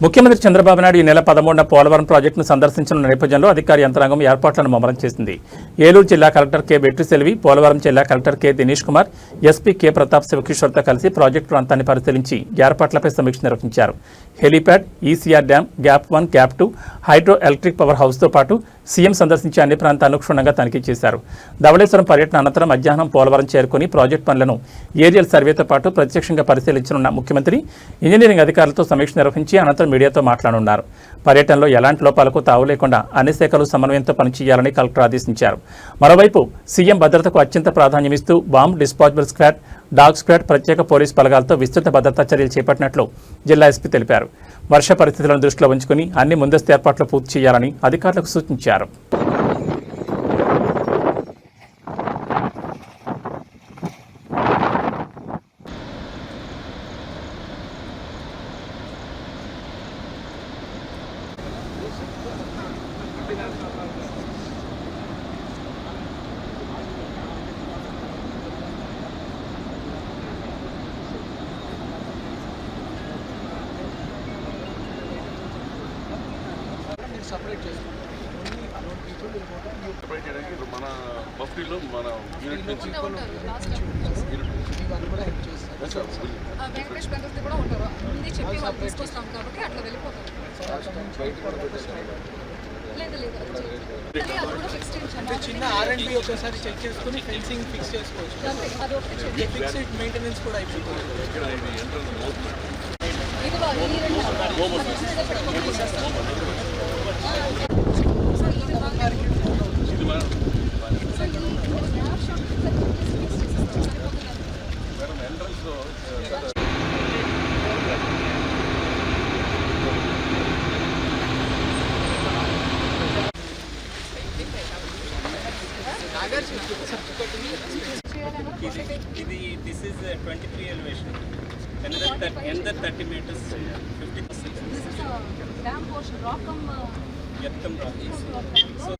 ముఖ్యమంత్రి చంద్రబాబు నాయుడు ఈ నెల 13న పోలవరం ప్రాజెక్టును సందర్శించనున్న నేపథ్యంలో అధికార యంత్రాంగం ఏర్పాట్లను ముమ్మరం చేసింది. ఏలూరు జిల్లా కలెక్టర్ కె వెట్రిసెల్వి, పోలవరం జిల్లా collector K Dinesh Kumar, SP K Pratap శివకిషోర్తో కలిసి ప్రాజెక్టు ప్రాంతాన్ని పరిశీలించి ఏర్పాట్లపై సమీక్ష నిర్వహించారు. Helipad, ECR dam, gap 1, gap 2, hydro electric power హౌస్తో పాటు సీఎం సందర్శించి అన్ని ప్రాంతాలను క్షుణ్ణంగా తనిఖీ చేశారు. ధవళేశ్వరం పర్యటన అనంతరం మధ్యాహ్నం పోలవరం చేరుకుని ప్రాజెక్టు పనులను ఏరియల్ సర్వేతో పాటు ప్రత్యక్షంగా పరిశీలించనున్న ముఖ్యమంత్రి ఇంజనీరింగ్ అధికారులతో సమీక్ష నిర్వహించి అనంతరం మీడియాతో మాట్లాడనున్నారు. పర్యటనలో ఎలాంటి లోపాలకు తావు లేకుండా అన్ని శాఖలు సమన్వయంతో పనిచేయాలని కలెక్టర్ ఆదేశించారు. మరోవైపు సీఎం భద్రతకు అత్యంత ప్రాధాన్యమిస్తూ బాంబ్ డిస్పాజబుల్ స్క్వాడ్, డాగ్ స్క్వాడ్, ప్రత్యేక పోలీస్ బలగాలతో విస్తృత భద్రతా చర్యలు చేపట్టినట్లు జిల్లా ఎస్పీ తెలిపారు. వర్ష పరిస్థితులను దృష్టిలో ఉంచుకుని అన్ని ముందస్తు ఏర్పాట్లు పూర్తి చేయాలని అధికారులకు సూచించారు. సెపరేట్ చేసుకుంటాం. సెపరేట్ చేయడానికి మన బఫ్రీలో మన యూనిట్ నుంచి వాళ్ళు కూడా హెల్ప్ చేస్తారు. వెంకటేష్ బెంగళూరు కూడా ఉంటారు. అన్ని చెప్పి వాళ్ళు తీసుకొస్తాం కాబట్టి అట్లా వెళ్ళిపోతారు. చిన్న R&D ఒకసారి చెక్ చేసుకుని ఫెన్సింగ్ ఫిక్స్ చేసుకోవచ్చు. ఫిక్స్డ్ మెయింటెనెన్స్ కూడా అయిపోతుంది. This is 23 elevation. Another 30 meters, 50. This is a dam portion, Rockam. Yatham rock. So.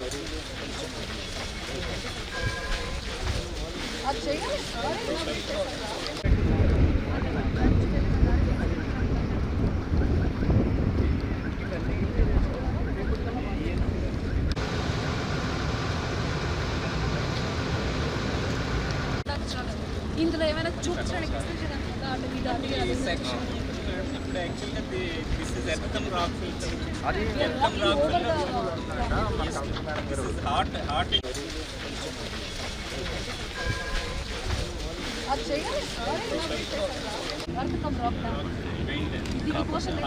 ఇందులో ఏమైనా చూపించడానికి సెక్షన్ ఇప్పుడు యాక్చువల్గా this is earthen rock filter. Earthen rock filter this is hot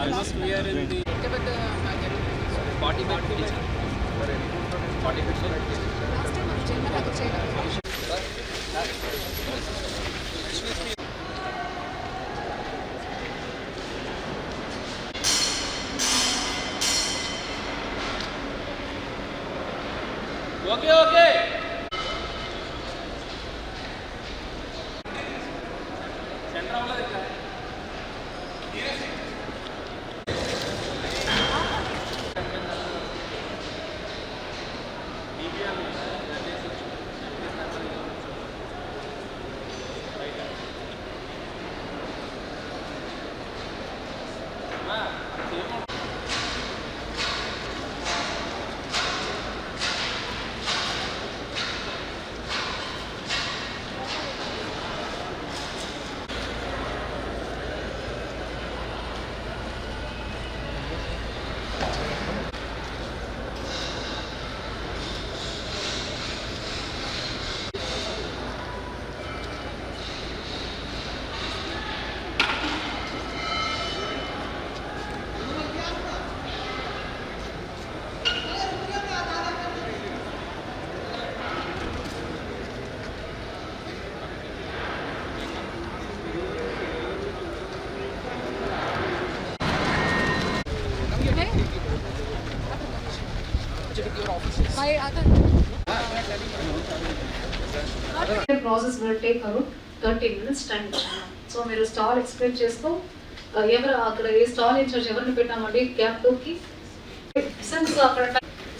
almost we are in 40 minutes. Okay. Process will take around 30 minutes time. So మీరు stall explain చేస్తూ ఎవరు అక్కడ ఏ stall incharge ఎవరిని పెట్టామండి గ్యాప్ 2 కి సిన్స్ అక్కడ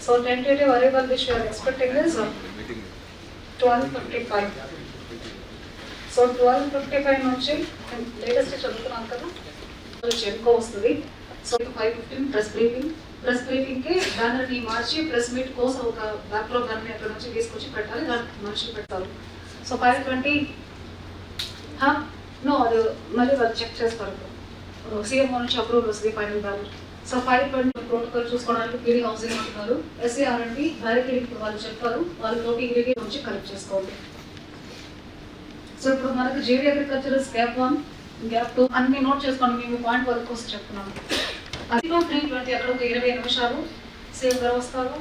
so tentative arrival which you are expecting is 12:55. So 12:55 నుంచి latest చదువుతున్నాను కదా జెన్కో వస్తుంది. సో 5:15 ప్రెస్ బ్రీఫింగ్ కి బ్యానర్ ని మార్చి ప్రెస్ మీట్ కోసం ఒక బ్యాక్డ్రాప్ బ్యానర్ అక్కడ నుంచి తీసుకొచ్చి పెట్టాలి, దానికి మనుషులు పెడతారు. సో 5:20 నో అది మళ్ళీ వాళ్ళు చెక్ చేస్తారు, సీఎంఓ నుంచి అప్రూవల్ వస్తుంది ఫైనల్ బ్యానర్. సో 5:20 ప్రోటోకాల్ చూసుకోవడానికి పీడీ హౌసింగ్ అంటున్నారు, SAR&B బ్యారికేడింగ్ వాళ్ళు చెప్పారు, వాళ్ళు తోటి ఇంగ్రీడియంట్ నుంచి కలెక్ట్ చేసుకోవాలి. సో ఇప్పుడు మనకు JD అగ్రికల్చరల్ గ్యాప్ 1 గ్యాప్ 2 అన్ని నోట్ చేసుకోండి, మేము పాయింట్ వరకు కోసం చెప్తున్నాము. అది 3:20 అక్కడ ఒక 20 నిమిషాలు సేమ్ వస్తారు.